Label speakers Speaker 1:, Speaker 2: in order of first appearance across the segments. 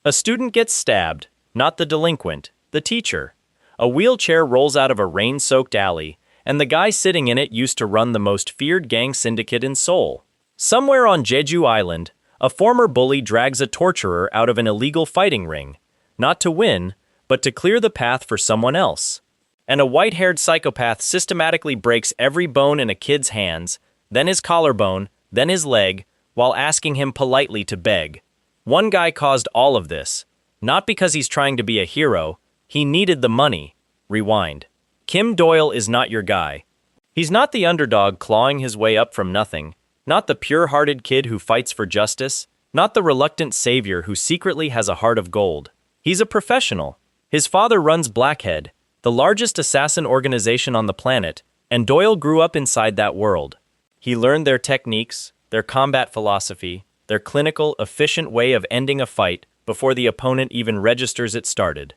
Speaker 1: A student gets stabbed, not the delinquent, the teacher. A wheelchair rolls out of a rain-soaked alley, and the guy sitting in it used to run the most feared gang syndicate in Seoul. Somewhere on Jeju Island, a former bully drags a torturer out of an illegal fighting ring, not to win, but to clear the path for someone else. And a white-haired psychopath systematically breaks every bone in a kid's hands, then his collarbone, then his leg, while asking him politely to beg. One guy caused all of this, not because he's trying to be a hero, he needed the money. Rewind. Kim Doyle is not your guy. He's not the underdog clawing his way up from nothing, not the pure-hearted kid who fights for justice, not the reluctant savior who secretly has a heart of gold. He's a professional. His father runs Blackhead, the largest assassin organization on the planet, and Doyle grew up inside that world. He learned their techniques, their combat philosophy, their clinical, efficient way of ending a fight before the opponent even registers it started.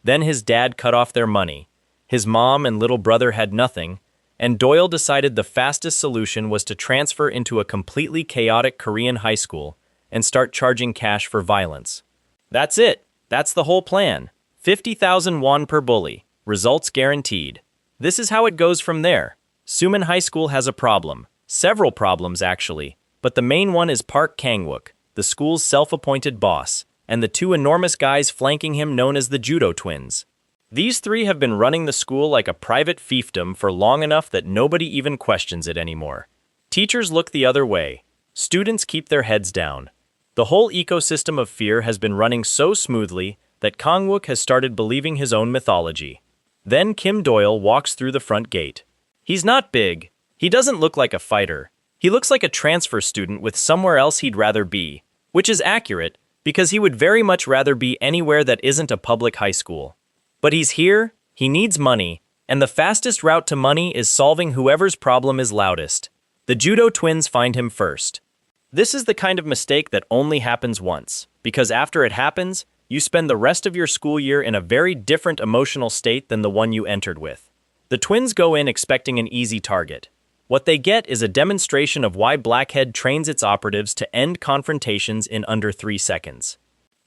Speaker 1: Then his dad cut off their money. His mom and little brother had nothing, and Doyle decided the fastest solution was to transfer into a completely chaotic Korean high school and start charging cash for violence. That's it. That's the whole plan. 50,000 won per bully. Results guaranteed. This is how it goes from there. Suman High School has a problem. Several problems, actually. But the main one is Park Kang-wook, the school's self-appointed boss, and the two enormous guys flanking him known as the Judo Twins. These three have been running the school like a private fiefdom for long enough that nobody even questions it anymore. Teachers look the other way. Students keep their heads down. The whole ecosystem of fear has been running so smoothly that Kang-wook has started believing his own mythology. Then Kim Doyle walks through the front gate. He's not big. He doesn't look like a fighter. He looks like a transfer student with somewhere else he'd rather be, which is accurate because he would very much rather be anywhere that isn't a public high school. But he's here, he needs money, and the fastest route to money is solving whoever's problem is loudest. The Judo Twins find him first. This is the kind of mistake that only happens once, because after it happens, you spend the rest of your school year in a very different emotional state than the one you entered with. The twins go in expecting an easy target. What they get is a demonstration of why Blackhead trains its operatives to end confrontations in under 3 seconds.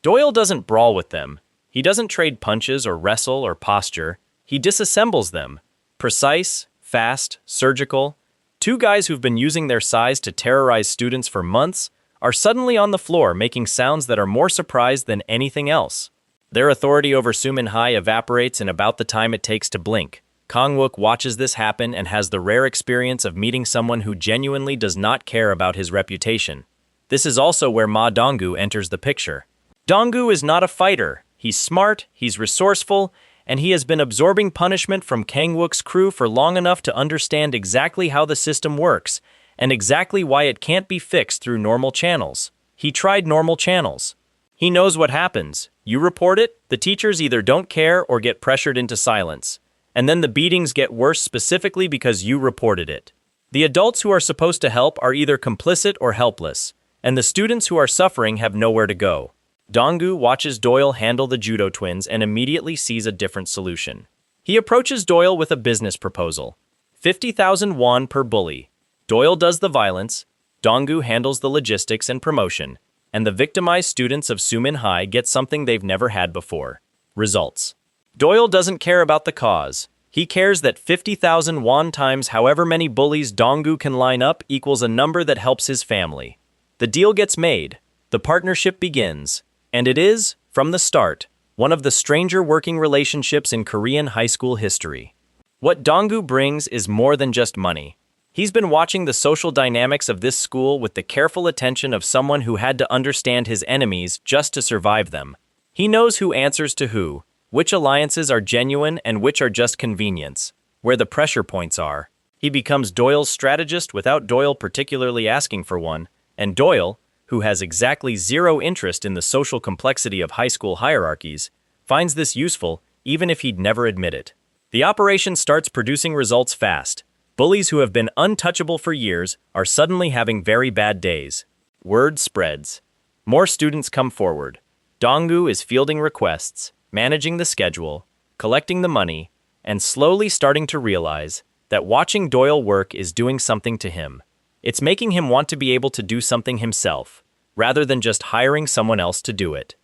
Speaker 1: Doyle doesn't brawl with them. He doesn't trade punches or wrestle or posture. He disassembles them. Precise, fast, surgical. Two guys who've been using their size to terrorize students for months are suddenly on the floor making sounds that are more surprised than anything else. Their authority over Suman High evaporates in about the time it takes to blink. Kang-wook watches this happen and has the rare experience of meeting someone who genuinely does not care about his reputation. This is also where Dongu enters the picture. Dongu is not a fighter. He's smart, he's resourceful, and he has been absorbing punishment from Kang-wook's crew for long enough to understand exactly how the system works and exactly why it can't be fixed through normal channels. He tried normal channels. He knows what happens. You report it, the teachers either don't care or get pressured into silence. And then the beatings get worse specifically because you reported it. The adults who are supposed to help are either complicit or helpless, and the students who are suffering have nowhere to go. Dongu watches Doyle handle the Judo Twins and immediately sees a different solution. He approaches Doyle with a business proposal. 50,000 won per bully. Doyle does the violence, Dongu handles the logistics and promotion, and the victimized students of Suman High get something they've never had before. Results. Doyle doesn't care about the cause. He cares that 50,000 won times however many bullies Dongu can line up equals a number that helps his family. The deal gets made. The partnership begins. And it is, from the start, one of the stranger working relationships in Korean high school history. What Dongu brings is more than just money. He's been watching the social dynamics of this school with the careful attention of someone who had to understand his enemies just to survive them. He knows who answers to who, which alliances are genuine and which are just convenience, where the pressure points are. He becomes Doyle's strategist without Doyle particularly asking for one, and Doyle, who has exactly zero interest in the social complexity of high school hierarchies, finds this useful even if he'd never admit it. The operation starts producing results fast. Bullies who have been untouchable for years are suddenly having very bad days. Word spreads. More students come forward. Dongu is fielding requests, managing the schedule, collecting the money, and slowly starting to realize that watching Doyle work is doing something to him. It's making him want to be able to do something himself, rather than just hiring someone else to do it.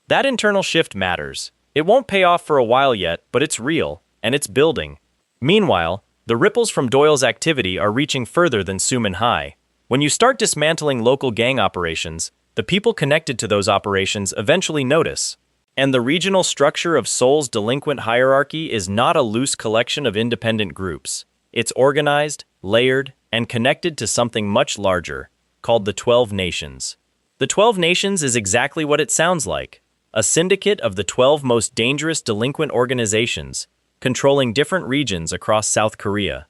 Speaker 1: That internal shift matters. It won't pay off for a while yet, but it's real, and it's building. Meanwhile, the ripples from Doyle's activity are reaching further than Suman High. When you start dismantling local gang operations, the people connected to those operations eventually notice. And the regional structure of Seoul's delinquent hierarchy is not a loose collection of independent groups. It's organized, layered, and connected to something much larger, called the 12 Nations. The 12 Nations is exactly what it sounds like, a syndicate of the 12 most dangerous delinquent organizations, controlling different regions across South Korea.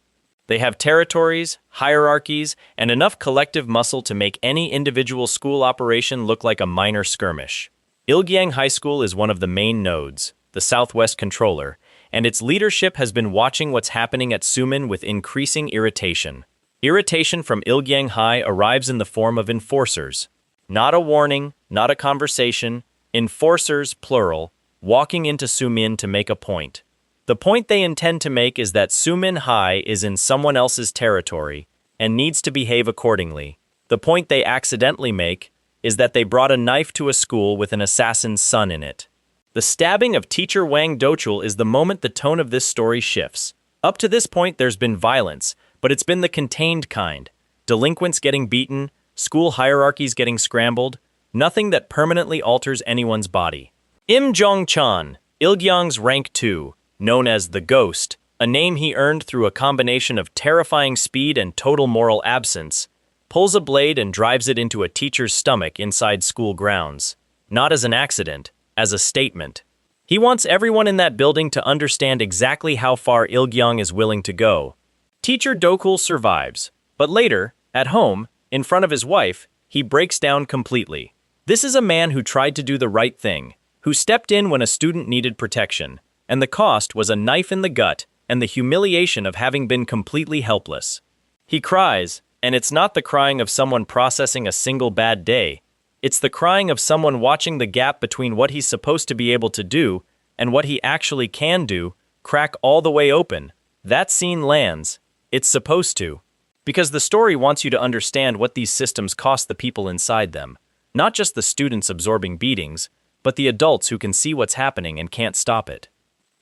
Speaker 1: They have territories, hierarchies, and enough collective muscle to make any individual school operation look like a minor skirmish. Ilgyang High School is one of the main nodes, the Southwest controller, and its leadership has been watching what's happening at Suman with increasing irritation. Irritation from Ilgyang High arrives in the form of enforcers. Not a warning, not a conversation, enforcers, plural, walking into Sumin to make a point. The point they intend to make is that Suman High is in someone else's territory and needs to behave accordingly. The point they accidentally make is that they brought a knife to a school with an assassin's son in it. The stabbing of teacher Wang Dochul is the moment the tone of this story shifts. Up to this point, there's been violence, but it's been the contained kind. Delinquents getting beaten, school hierarchies getting scrambled, nothing that permanently alters anyone's body. Im Jong-chan, Ilgyang's rank 2, known as the Ghost, a name he earned through a combination of terrifying speed and total moral absence, pulls a blade and drives it into a teacher's stomach inside school grounds. Not as an accident, as a statement. He wants everyone in that building to understand exactly how far Ilgyang is willing to go. Teacher Dokul survives, but later, at home, in front of his wife, he breaks down completely. This is a man who tried to do the right thing, who stepped in when a student needed protection, and the cost was a knife in the gut and the humiliation of having been completely helpless. He cries, and it's not the crying of someone processing a single bad day. It's the crying of someone watching the gap between what he's supposed to be able to do and what he actually can do crack all the way open. That scene lands. It's supposed to. Because the story wants you to understand what these systems cost the people inside them. Not just the students absorbing beatings, but the adults who can see what's happening and can't stop it.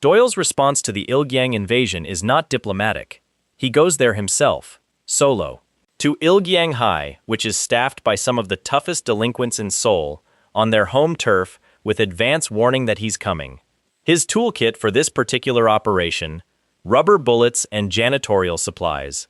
Speaker 1: Doyle's response to the Ilgyang invasion is not diplomatic. He goes there himself, solo, to Ilgyang High, which is staffed by some of the toughest delinquents in Seoul, on their home turf with advance warning that he's coming. His toolkit for this particular operation: rubber bullets and janitorial supplies.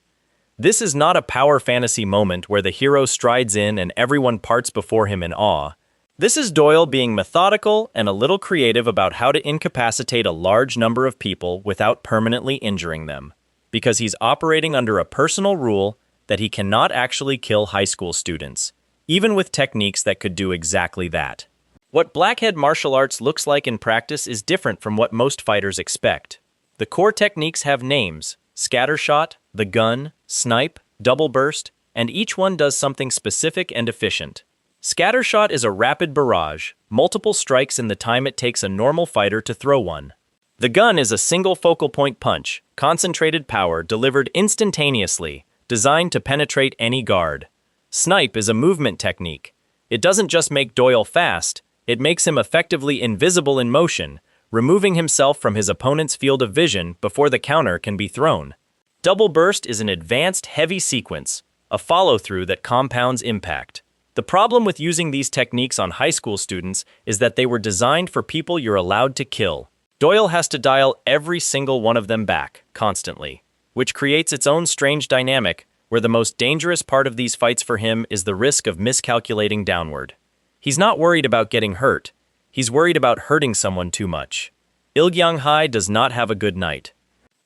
Speaker 1: This is not a power fantasy moment where the hero strides in and everyone parts before him in awe. This is Doyle being methodical and a little creative about how to incapacitate a large number of people without permanently injuring them, because he's operating under a personal rule that he cannot actually kill high school students, even with techniques that could do exactly that. What Blackhead martial arts looks like in practice is different from what most fighters expect. The core techniques have names: scattershot, the gun, snipe, double burst, and each one does something specific and efficient. Scattershot is a rapid barrage, multiple strikes in the time it takes a normal fighter to throw one. The gun is a single focal point punch, concentrated power delivered instantaneously, designed to penetrate any guard. Snipe is a movement technique. It doesn't just make Doyle fast, it makes him effectively invisible in motion, removing himself from his opponent's field of vision before the counter can be thrown. Double burst is an advanced heavy sequence, a follow-through that compounds impact. The problem with using these techniques on high school students is that they were designed for people you're allowed to kill. Doyle has to dial every single one of them back, constantly, which creates its own strange dynamic where the most dangerous part of these fights for him is the risk of miscalculating downward. He's not worried about getting hurt. He's worried about hurting someone too much. Ilgyang High does not have a good night.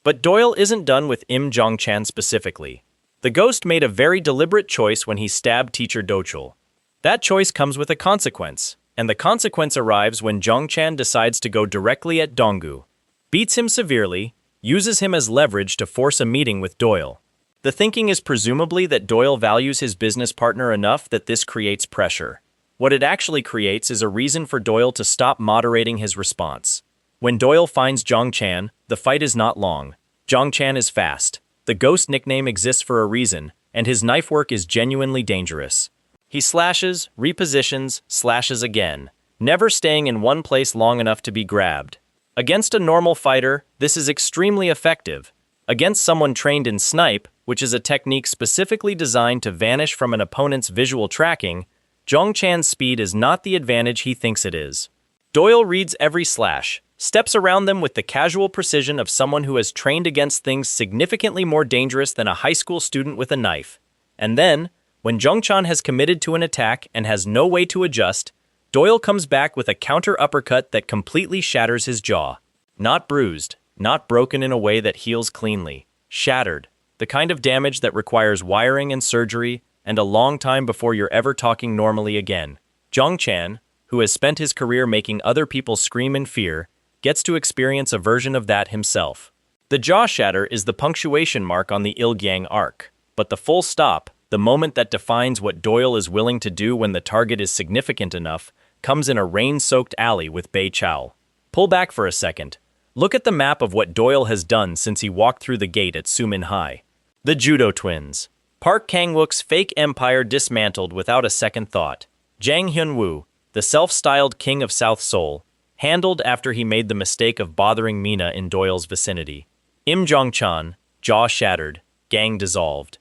Speaker 1: But Doyle isn't done with Im Jong-chan specifically. The Ghost made a very deliberate choice when he stabbed teacher Dochul. That choice comes with a consequence, and the consequence arrives when Jong-chan decides to go directly at Dongu, beats him severely, uses him as leverage to force a meeting with Doyle. The thinking is presumably that Doyle values his business partner enough that this creates pressure. What it actually creates is a reason for Doyle to stop moderating his response. When Doyle finds Jong-chan, the fight is not long. Jong-chan is fast. The Ghost nickname exists for a reason, and his knife work is genuinely dangerous. He slashes, repositions, slashes again. never staying in one place long enough to be grabbed. Against a normal fighter, this is extremely effective. Against someone trained in snipe, which is a technique specifically designed to vanish from an opponent's visual tracking, Zhongchan's speed is not the advantage he thinks it is. Doyle reads every slash, steps around them with the casual precision of someone who has trained against things significantly more dangerous than a high school student with a knife. And then, when Zhongchan has committed to an attack and has no way to adjust, Doyle comes back with a counter uppercut that completely shatters his jaw. Not bruised, not broken in a way that heals cleanly. Shattered. The kind of damage that requires wiring and surgery and a long time before you're ever talking normally again. Zhongchan, who has spent his career making other people scream in fear, gets to experience a version of that himself. The jaw shatter is the punctuation mark on the Ilgyang arc, but the full stop, the moment that defines what Doyle is willing to do when the target is significant enough, comes in a rain-soaked alley with Bei Chao. Pull back for a second. Look at the map of what Doyle has done since he walked through the gate at Suman High. The Judo Twins. Park Kang-wook's fake empire dismantled without a second thought. Jang Hyun-woo, the self-styled king of South Seoul, handled after he made the mistake of bothering Mina in Doyle's vicinity. Im Jong-chan, jaw shattered, gang dissolved.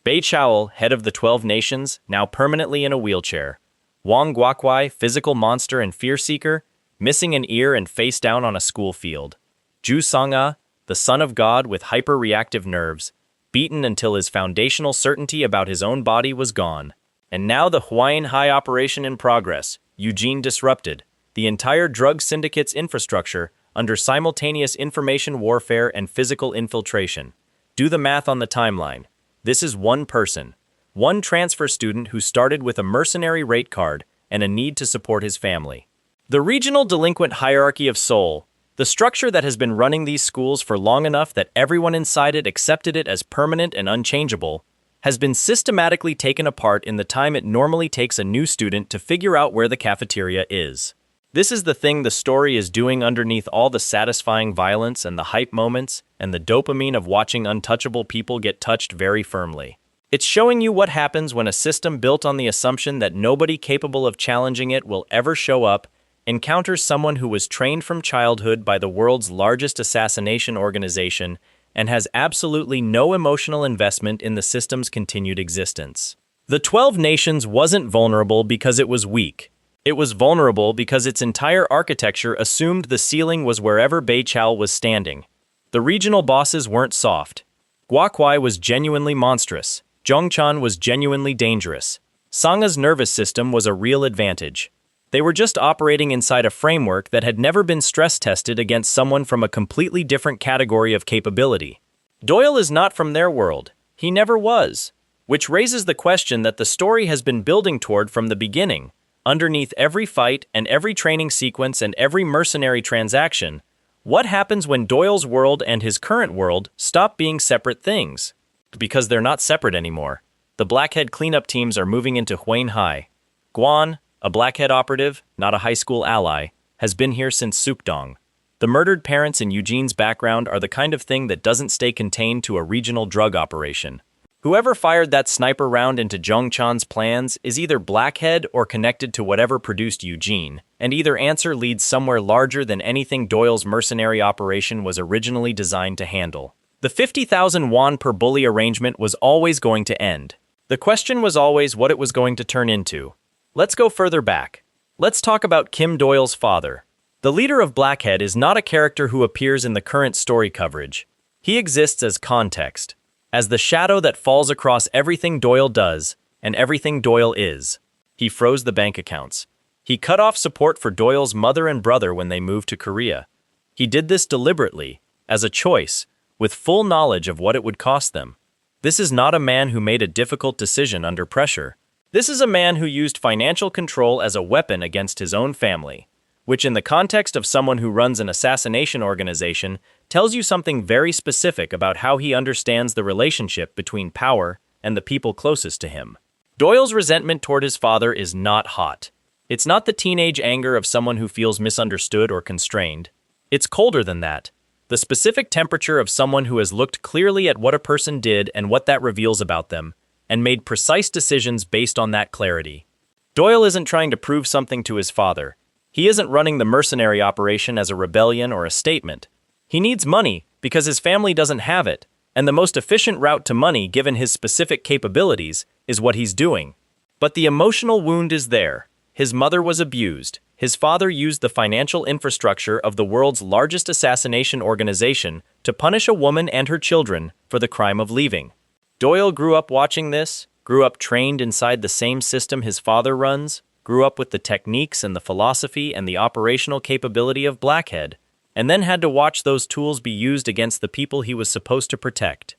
Speaker 1: Bei Chao, head of the 12 nations, now permanently in a wheelchair. Wang Guokwai, physical monster and fear-seeker, missing an ear and face down on a school field. Ju Sangha, the son of God with hyper-reactive nerves, beaten until his foundational certainty about his own body was gone. And now the Hawaiian High operation in progress, Eugene disrupted, the entire drug syndicate's infrastructure under simultaneous information warfare and physical infiltration. Do the math on the timeline. This is one person, one transfer student who started with a mercenary rate card and a need to support his family. The regional delinquent hierarchy of Seoul, the structure that has been running these schools for long enough that everyone inside it accepted it as permanent and unchangeable, has been systematically taken apart in the time it normally takes a new student to figure out where the cafeteria is. This is the thing the story is doing underneath all the satisfying violence and the hype moments and the dopamine of watching untouchable people get touched very firmly. It's showing you what happens when a system built on the assumption that nobody capable of challenging it will ever show up encounters someone who was trained from childhood by the world's largest assassination organization and has absolutely no emotional investment in the system's continued existence. The 12 Nations wasn't vulnerable because it was weak. It was vulnerable because its entire architecture assumed the ceiling was wherever Bei Chao was standing. The regional bosses weren't soft. Guokwai was genuinely monstrous. Zhongchan was genuinely dangerous. Sangha's nervous system was a real advantage. They were just operating inside a framework that had never been stress-tested against someone from a completely different category of capability. Doyle is not from their world. He never was. Which raises the question that the story has been building toward from the beginning. Underneath every fight and every training sequence and every mercenary transaction, what happens when Doyle's world and his current world stop being separate things? Because they're not separate anymore. The Blackhead cleanup teams are moving into Hawaiian High. Guan, a Blackhead operative, not a high school ally, has been here since Sukdong. The murdered parents in Eugene's background are the kind of thing that doesn't stay contained to a regional drug operation. Whoever fired that sniper round into Zhongchan's plans is either Blackhead or connected to whatever produced Eugene, and either answer leads somewhere larger than anything Doyle's mercenary operation was originally designed to handle. The 50,000 won per bully arrangement was always going to end. The question was always what it was going to turn into. Let's go further back. Let's talk about Kim Doyle's father. The leader of Blackhead is not a character who appears in the current story coverage. He exists as context, as the shadow that falls across everything Doyle does and everything Doyle is. He froze the bank accounts. He cut off support for Doyle's mother and brother when they moved to Korea. He did this deliberately, as a choice, with full knowledge of what it would cost them. This is not a man who made a difficult decision under pressure. This is a man who used financial control as a weapon against his own family, which in the context of someone who runs an assassination organization tells you something very specific about how he understands the relationship between power and the people closest to him. Doyle's resentment toward his father is not hot. It's not the teenage anger of someone who feels misunderstood or constrained. It's colder than that. The specific temperature of someone who has looked clearly at what a person did and what that reveals about them, and made precise decisions based on that clarity. Doyle isn't trying to prove something to his father. He isn't running the mercenary operation as a rebellion or a statement. He needs money because his family doesn't have it, and the most efficient route to money given his specific capabilities is what he's doing. But the emotional wound is there. His mother was abused. His father used the financial infrastructure of the world's largest assassination organization to punish a woman and her children for the crime of leaving. Doyle grew up watching this, grew up trained inside the same system his father runs, grew up with the techniques and the philosophy and the operational capability of Blackhead, and then had to watch those tools be used against the people he was supposed to protect.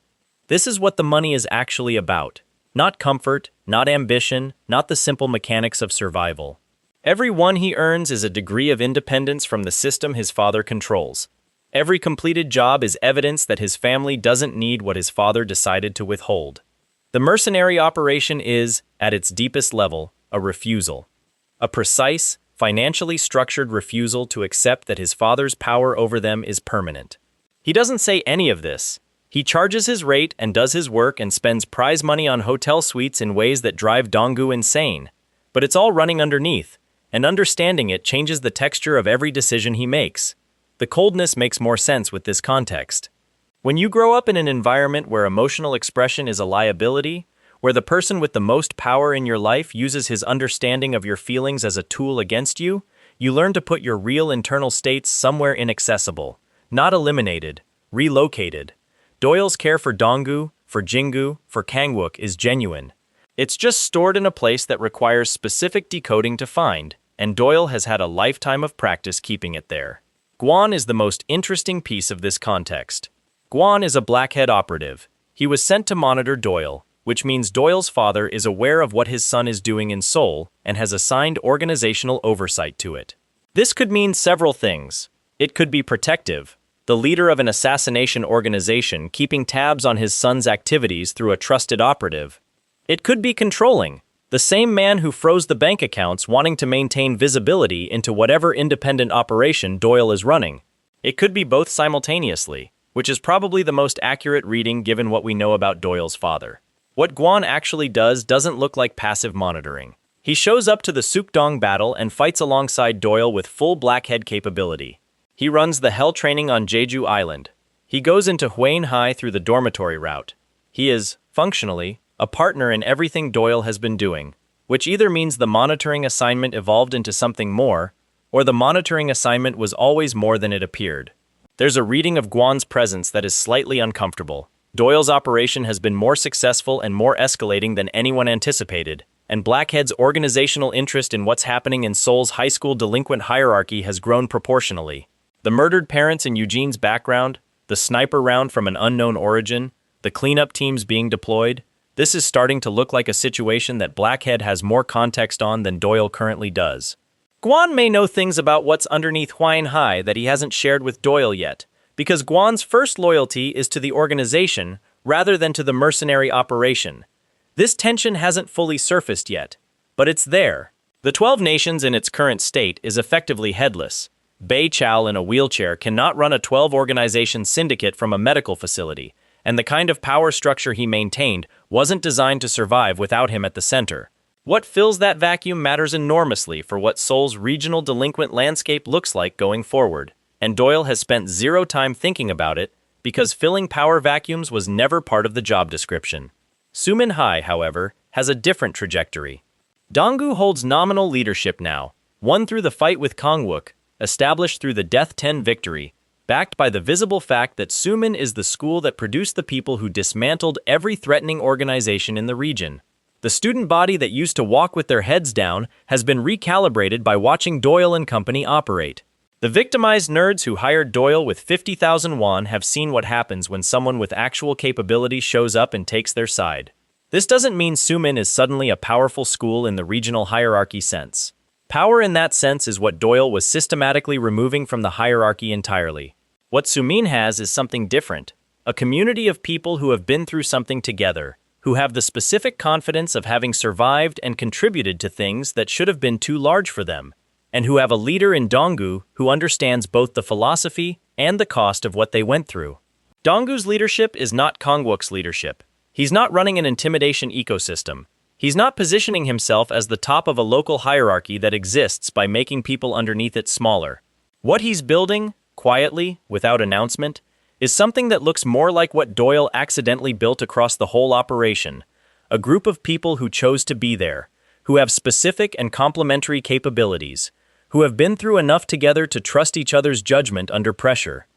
Speaker 1: This is what the money is actually about. Not comfort, not ambition, not the simple mechanics of survival. Every one he earns is a degree of independence from the system his father controls. Every completed job is evidence that his family doesn't need what his father decided to withhold. The mercenary operation is, at its deepest level, a refusal. A precise, financially structured refusal to accept that his father's power over them is permanent. He doesn't say any of this. He charges his rate and does his work and spends prize money on hotel suites in ways that drive Dongu insane. But it's all running underneath, and understanding it changes the texture of every decision he makes. The coldness makes more sense with this context. When you grow up in an environment where emotional expression is a liability, where the person with the most power in your life uses his understanding of your feelings as a tool against you, you learn to put your real internal states somewhere inaccessible, not eliminated, relocated. Doyle's care for Dongu, for Jingu, for Kangwook is genuine. It's just stored in a place that requires specific decoding to find, and Doyle has had a lifetime of practice keeping it there. Guan is the most interesting piece of this context. Guan is a Blackhead operative. He was sent to monitor Doyle, which means Doyle's father is aware of what his son is doing in Seoul and has assigned organizational oversight to it. This could mean several things. It could be protective, the leader of an assassination organization keeping tabs on his son's activities through a trusted operative. It could be controlling, the same man who froze the bank accounts wanting to maintain visibility into whatever independent operation Doyle is running. It could be both simultaneously, which is probably the most accurate reading given what we know about Doyle's father. What Guan actually does doesn't look like passive monitoring. He shows up to the Sukdong battle and fights alongside Doyle with full Blackhead capability. He runs the Hell training on Jeju Island. He goes into Huayin High through the dormitory route. He is, functionally, a partner in everything Doyle has been doing, which either means the monitoring assignment evolved into something more, or the monitoring assignment was always more than it appeared. There's a reading of Guan's presence that is slightly uncomfortable. Doyle's operation has been more successful and more escalating than anyone anticipated, and Blackhead's organizational interest in what's happening in Seoul's high school delinquent hierarchy has grown proportionally. The murdered parents in Eugene's background, the sniper round from an unknown origin, the cleanup teams being deployed, this is starting to look like a situation that Blackhead has more context on than Doyle currently does. Guan may know things about what's underneath Huayin High that he hasn't shared with Doyle yet, because Guan's first loyalty is to the organization rather than to the mercenary operation. This tension hasn't fully surfaced yet, but it's there. The 12 Nations in its current state is effectively headless. Bei Chao in a wheelchair cannot run a 12-organization syndicate from a medical facility, and the kind of power structure he maintained wasn't designed to survive without him at the center. What fills that vacuum matters enormously for what Seoul's regional delinquent landscape looks like going forward, and Doyle has spent zero time thinking about it because filling power vacuums was never part of the job description. Suman High, however, has a different trajectory. Dongu holds nominal leadership now, won through the fight with Kangwook, established through the Death 10 victory, backed by the visible fact that Suman is the school that produced the people who dismantled every threatening organization in the region. The student body that used to walk with their heads down has been recalibrated by watching Doyle and company operate. The victimized nerds who hired Doyle with 50,000 won have seen what happens when someone with actual capability shows up and takes their side. This doesn't mean Suman is suddenly a powerful school in the regional hierarchy sense. Power in that sense is what Doyle was systematically removing from the hierarchy entirely. What Sumin has is something different, a community of people who have been through something together, who have the specific confidence of having survived and contributed to things that should have been too large for them, and who have a leader in Dongu who understands both the philosophy and the cost of what they went through. Dongu's leadership is not Kangwook's leadership. He's not running an intimidation ecosystem. He's not positioning himself as the top of a local hierarchy that exists by making people underneath it smaller. What he's building, quietly, without announcement, is something that looks more like what Doyle accidentally built across the whole operation: a group of people who chose to be there, who have specific and complementary capabilities, who have been through enough together to trust each other's judgment under pressure.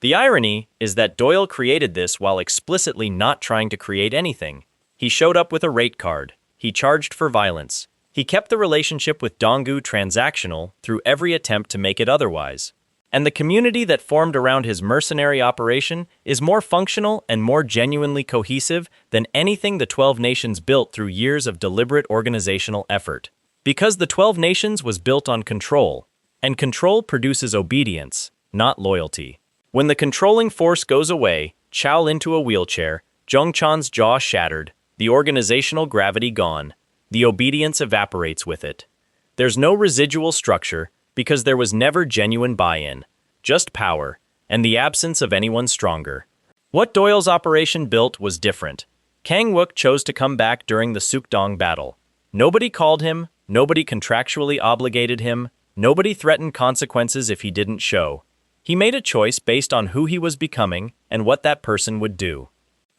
Speaker 1: The irony is that Doyle created this while explicitly not trying to create anything. He showed up with a rate card. He charged for violence. He kept the relationship with Dongu transactional through every attempt to make it otherwise. And the community that formed around his mercenary operation is more functional and more genuinely cohesive than anything the 12 Nations built through years of deliberate organizational effort. Because the 12 Nations was built on control, and control produces obedience, not loyalty. When the controlling force goes away, Chow into a wheelchair, Zhongchan's jaw shattered, the organizational gravity gone, the obedience evaporates with it. There's no residual structure because there was never genuine buy-in, just power, and the absence of anyone stronger. What Doyle's operation built was different. Kang Wook chose to come back during the Sukdong battle. Nobody called him, nobody contractually obligated him, nobody threatened consequences if he didn't show. He made a choice based on who he was becoming and what that person would do.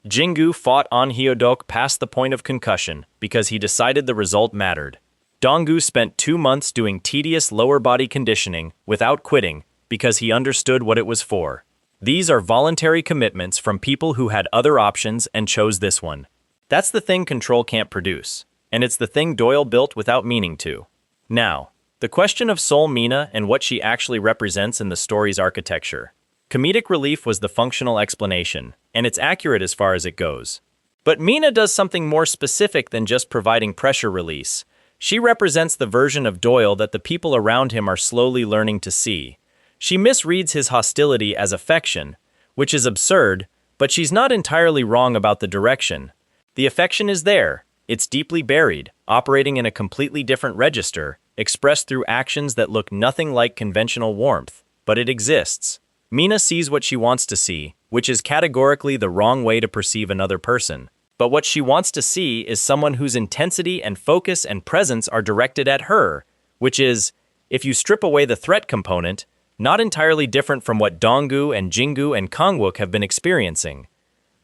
Speaker 1: Jingu fought An Hyodok past the point of concussion because he decided the result mattered. Dongu spent 2 months doing tedious lower body conditioning without quitting because he understood what it was for. These are voluntary commitments from people who had other options and chose this one. That's the thing control can't produce, and it's the thing Doyle built without meaning to. Now, the question of Soul Mina and what she actually represents in the story's architecture. Comedic relief was the functional explanation, and it's accurate as far as it goes. But Mina does something more specific than just providing pressure release. She represents the version of Doyle that the people around him are slowly learning to see. She misreads his hostility as affection, which is absurd, but she's not entirely wrong about the direction. The affection is there. It's deeply buried, operating in a completely different register, expressed through actions that look nothing like conventional warmth, but it exists. Mina sees what she wants to see, which is categorically the wrong way to perceive another person. But what she wants to see is someone whose intensity and focus and presence are directed at her, which is, if you strip away the threat component, not entirely different from what Dongu and Jingu and Kangwook have been experiencing.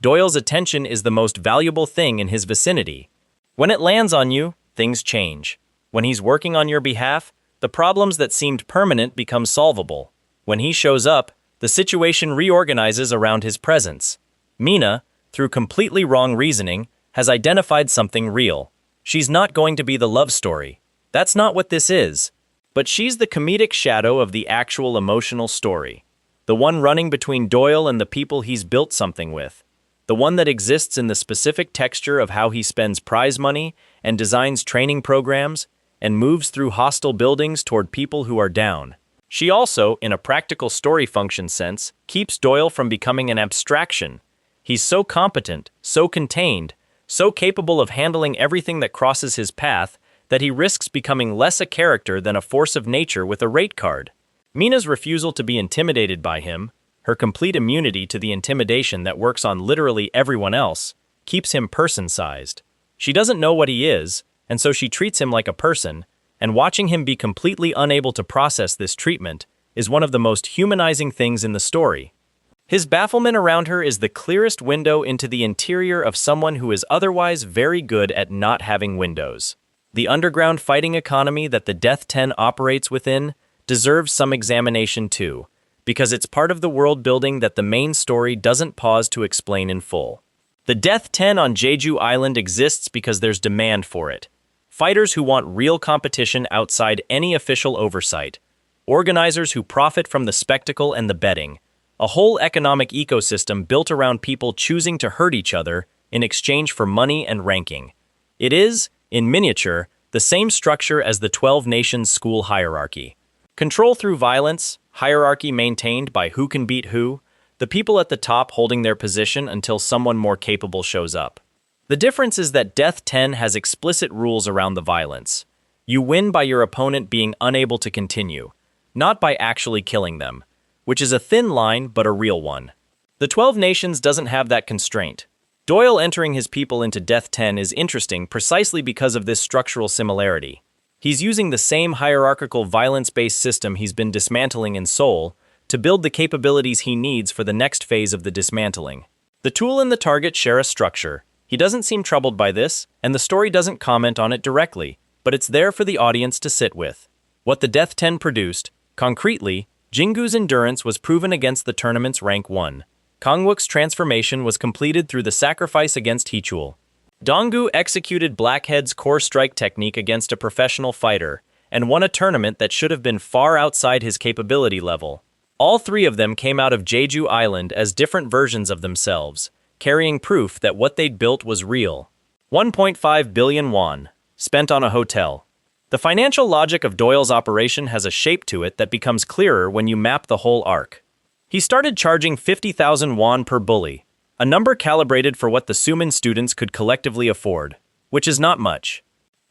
Speaker 1: Doyle's attention is the most valuable thing in his vicinity. When it lands on you, things change. When he's working on your behalf, the problems that seemed permanent become solvable. When he shows up, the situation reorganizes around his presence. Mina, through completely wrong reasoning, has identified something real. She's not going to be the love story. That's not what this is. But she's the comedic shadow of the actual emotional story. The one running between Doyle and the people he's built something with. The one that exists in the specific texture of how he spends prize money and designs training programs and moves through hostile buildings toward people who are down. She also, in a practical story function sense, keeps Doyle from becoming an abstraction. He's so competent, so contained, so capable of handling everything that crosses his path that he risks becoming less a character than a force of nature with a rate card. Mina's refusal to be intimidated by him, her complete immunity to the intimidation that works on literally everyone else, keeps him person-sized. She doesn't know what he is, and so she treats him like a person, and watching him be completely unable to process this treatment is one of the most humanizing things in the story. His bafflement around her is the clearest window into the interior of someone who is otherwise very good at not having windows. The underground fighting economy that the Death 10 operates within deserves some examination too, because it's part of the world building that the main story doesn't pause to explain in full. The Death 10 on Jeju Island exists because there's demand for it. Fighters who want real competition outside any official oversight. Organizers who profit from the spectacle and the betting. A whole economic ecosystem built around people choosing to hurt each other in exchange for money and ranking. It is, in miniature, the same structure as the 12 Nations school hierarchy. Control through violence, hierarchy maintained by who can beat who, the people at the top holding their position until someone more capable shows up. The difference is that Death 10 has explicit rules around the violence. You win by your opponent being unable to continue, not by actually killing them, which is a thin line but a real one. The 12 Nations doesn't have that constraint. Doyle entering his people into Death 10 is interesting precisely because of this structural similarity. He's using the same hierarchical violence-based system he's been dismantling in Seoul to build the capabilities he needs for the next phase of the dismantling. The tool and the target share a structure. He doesn't seem troubled by this, and the story doesn't comment on it directly, but it's there for the audience to sit with. What the Death 10 produced, concretely, Jingu's endurance was proven against the tournament's rank 1. Kangwook's transformation was completed through the sacrifice against Heechul. Dongu executed Blackhead's core strike technique against a professional fighter, and won a tournament that should have been far outside his capability level. All three of them came out of Jeju Island as different versions of themselves, carrying proof that what they'd built was real. 1.5 billion won, spent on a hotel. The financial logic of Doyle's operation has a shape to it that becomes clearer when you map the whole arc. He started charging 50,000 won per bully, a number calibrated for what the Suman students could collectively afford, which is not much.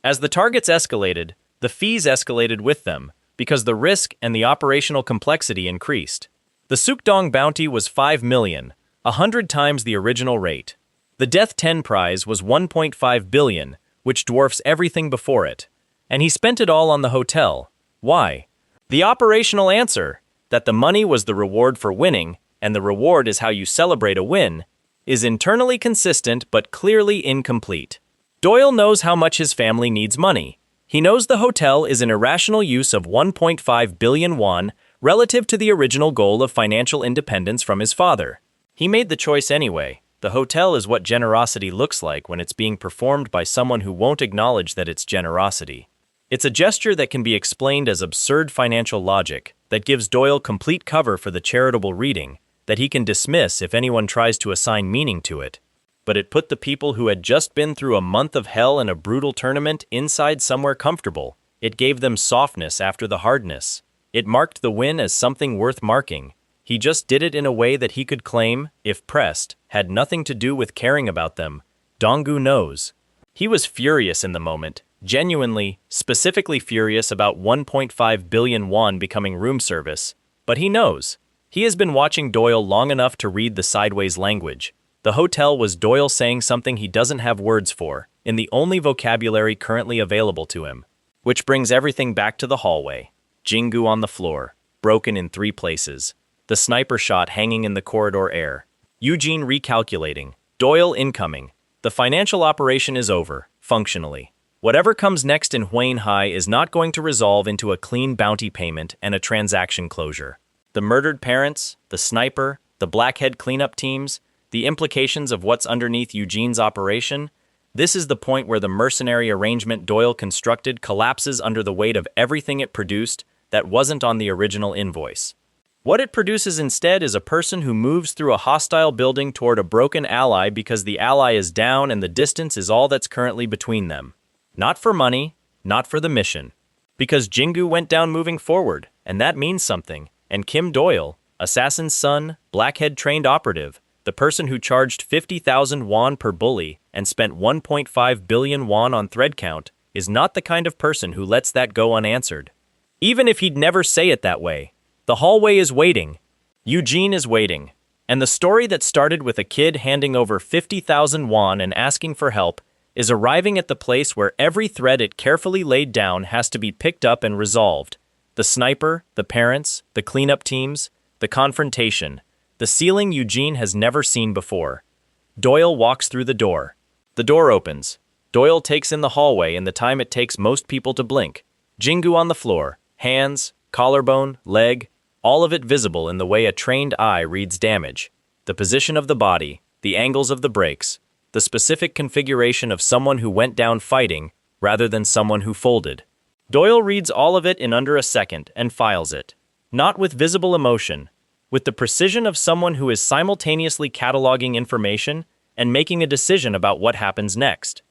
Speaker 1: As the targets escalated, the fees escalated with them, because the risk and the operational complexity increased. The Sukdong bounty was 5 million, 100 times the original rate. The Death 10 prize was 1.5 billion, which dwarfs everything before it. And he spent it all on the hotel. Why? The operational answer, that the money was the reward for winning, and the reward is how you celebrate a win, is internally consistent but clearly incomplete. Doyle knows how much his family needs money. He knows the hotel is an irrational use of 1.5 billion won relative to the original goal of financial independence from his father. He made the choice anyway. The hotel is what generosity looks like when it's being performed by someone who won't acknowledge that it's generosity. It's a gesture that can be explained as absurd financial logic that gives Doyle complete cover for the charitable reading that he can dismiss if anyone tries to assign meaning to it. But it put the people who had just been through a month of hell and a brutal tournament inside somewhere comfortable. It gave them softness after the hardness. It marked the win as something worth marking. He just did it in a way that he could claim, if pressed, had nothing to do with caring about them. Dongu knows. He was furious in the moment. Genuinely, specifically furious about 1.5 billion won becoming room service. But he knows. He has been watching Doyle long enough to read the sideways language. The hotel was Doyle saying something he doesn't have words for, in the only vocabulary currently available to him. Which brings everything back to the hallway. Jingu on the floor, broken in 3 places. The sniper shot hanging in the corridor air. Eugene recalculating. Doyle incoming. The financial operation is over, functionally. Whatever comes next in Huayin High is not going to resolve into a clean bounty payment and a transaction closure. The murdered parents, the sniper, the Blackhead cleanup teams, the implications of what's underneath Eugene's operation, this is the point where the mercenary arrangement Doyle constructed collapses under the weight of everything it produced that wasn't on the original invoice. What it produces instead is a person who moves through a hostile building toward a broken ally because the ally is down and the distance is all that's currently between them. Not for money, not for the mission. Because Jingu went down moving forward, and that means something, and Kim Doyle, assassin's son, Blackhead-trained operative, the person who charged 50,000 won per bully and spent 1.5 billion won on thread count, is not the kind of person who lets that go unanswered. Even if he'd never say it that way. The hallway is waiting. Eugene is waiting. And the story that started with a kid handing over 50,000 won and asking for help is arriving at the place where every thread it carefully laid down has to be picked up and resolved. The sniper, the parents, the cleanup teams, the confrontation, the ceiling Eugene has never seen before. Doyle walks through the door. The door opens. Doyle takes in the hallway in the time it takes most people to blink. Jingu on the floor, hands, collarbone, leg, all of it visible in the way a trained eye reads damage. The position of the body, the angles of the breaks, the specific configuration of someone who went down fighting rather than someone who folded. Doyle reads all of it in under a second and files it. Not with visible emotion, with the precision of someone who is simultaneously cataloging information and making a decision about what happens next.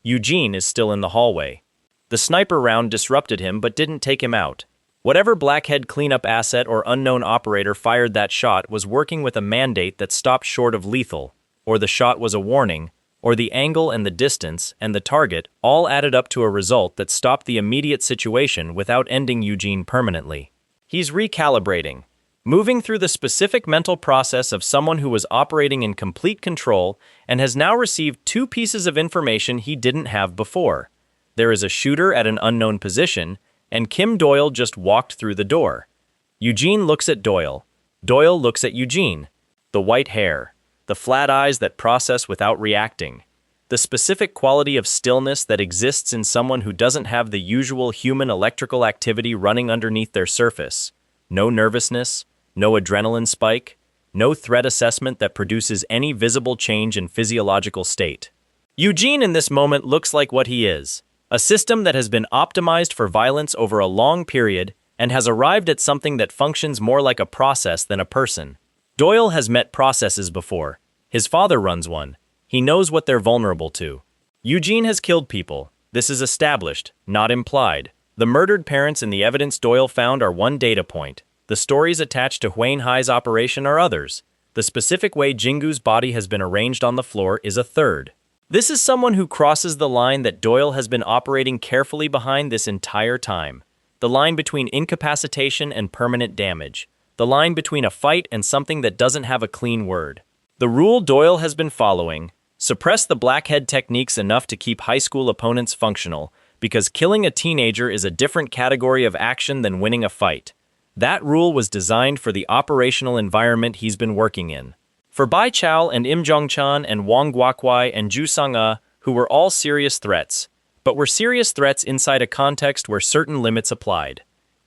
Speaker 1: Eugene is still in the hallway. The sniper round disrupted him but didn't take him out. Whatever Blackhead cleanup asset or unknown operator fired that shot was working with a mandate that stopped short of lethal, or the shot was a warning, or the angle and the distance and the target all added up to a result that stopped the immediate situation without ending Eugene permanently. He's recalibrating. moving through the specific mental process of someone who was operating in complete control and has now received two pieces of information he didn't have before. There is a shooter at an unknown position, and Kim Doyle just walked through the door. Eugene looks at Doyle. Doyle looks at Eugene. The white hair, the flat eyes that process without reacting, the specific quality of stillness that exists in someone who doesn't have the usual human electrical activity running underneath their surface. No nervousness, no adrenaline spike, no threat assessment that produces any visible change in physiological state. Eugene in this moment looks like what he is, a system that has been optimized for violence over a long period and has arrived at something that functions more like a process than a person. Doyle has met processes before. His father runs one. He knows what they're vulnerable to. Eugene has killed people. This is established, not implied. The murdered parents in the evidence Doyle found are one data point. The stories attached to Huane High's operation are others. The specific way Jingu's body has been arranged on the floor is a third. This is someone who crosses the line that Doyle has been operating carefully behind this entire time. The line between incapacitation and permanent damage. The line between a fight and something that doesn't have a clean word. The rule Doyle has been following: suppress the Blackhead techniques enough to keep high school opponents functional, because killing a teenager is a different category of action than winning a fight. That rule was designed for the operational environment he's been working in. For Bai Chao and Im Jongchan and Wang Guokwai and Zhu Sang'e, who were all serious threats, but were serious threats inside a context where certain limits applied.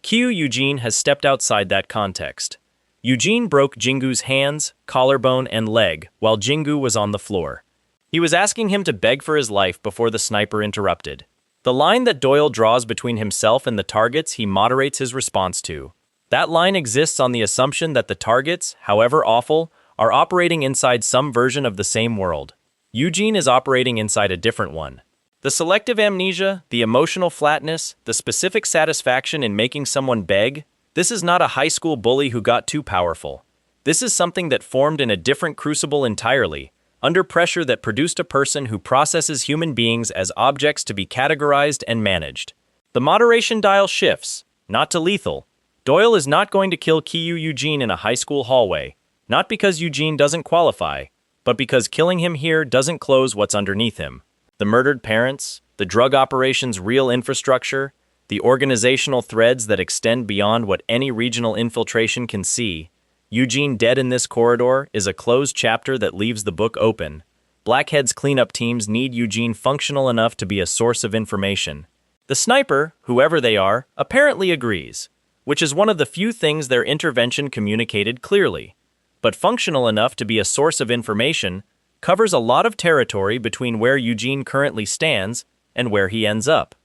Speaker 1: Eugene has stepped outside that context. Eugene broke Jingu's hands, collarbone, and leg while Jingu was on the floor. He was asking him to beg for his life before the sniper interrupted. The line that Doyle draws between himself and the targets he moderates his response to. That line exists on the assumption that the targets, however awful, are operating inside some version of the same world. Eugene is operating inside a different one. The selective amnesia, the emotional flatness, the specific satisfaction in making someone beg, this is not a high school bully who got too powerful. This is something that formed in a different crucible entirely, under pressure that produced a person who processes human beings as objects to be categorized and managed. The moderation dial shifts, not to lethal. Doyle is not going to kill Eugene in a high school hallway, not because Eugene doesn't qualify, but because killing him here doesn't close what's underneath him. The murdered parents, the drug operation's real infrastructure, the organizational threads that extend beyond what any regional infiltration can see. Eugene dead in this corridor is a closed chapter that leaves the book open. Blackhead's cleanup teams need Eugene functional enough to be a source of information. The sniper, whoever they are, apparently agrees, which is one of the few things their intervention communicated clearly. But functional enough to be a source of information covers a lot of territory between where Eugene currently stands and where he ends up.